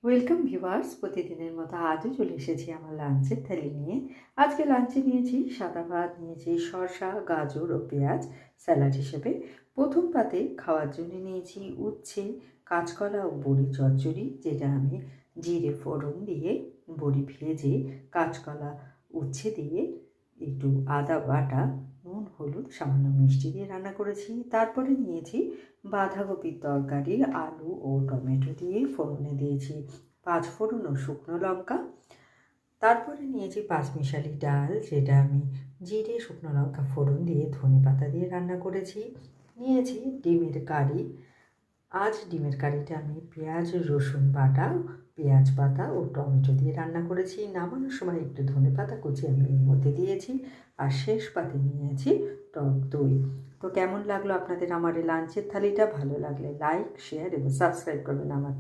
Welcome viewers, প্রতিদিনের মতো আজও চলে এসেছি আমার লাঞ্চের থালি নিয়ে। আজকে লাঞ্চে নিয়েছি সাদা ভাত, নিয়েছি শসা, গাজর ও পেঁয়াজ স্যালাড হিসেবে। প্রথম পাতে খাওয়ার জন্য নিয়েছি উচ্ছে, কাঁচকলা ও বড়ি চচ্চড়ি, যেটা আমি জিরে ফোড়ন দিয়ে বড়ি ভেজে কাঁচকলা উচ্ছে দিয়ে একটু আদা বাটা, নুন হলুদ সামান্য মিষ্টি দিয়ে রান্না করেছি। তারপরে নিয়েছি বাঁধাকপির তরকারি, আলু ও টমেটো দিয়ে ফোড়নে দিয়েছি 5 ফোড়ন ও শুকনো লঙ্কা। তারপরে নিয়েছি পাঁচমিশালি ডাল, যেটা আমি জিরে শুকনো লঙ্কা ফোড়ন দিয়ে ধনে পাতা দিয়ে রান্না করেছি। নিয়েছি ডিমের কারি। আজ ডিমের কারিটা আমি পেঁয়াজ রসুন বাটা, পেঁয়াজ পাতা ও টমেটো দিয়ে রান্না করেছি। নামানোর সময় একটু ধনে পাতা কুচি আমি এর মধ্যে দিয়েছি। আর শেষ পাতে নিয়েছি টক দই। তো কেমন লাগলো আপনাদের আমার এই লাঞ্চের থালিটা? ভালো লাগলে লাইক, শেয়ার এবং সাবস্ক্রাইব করবেন আমার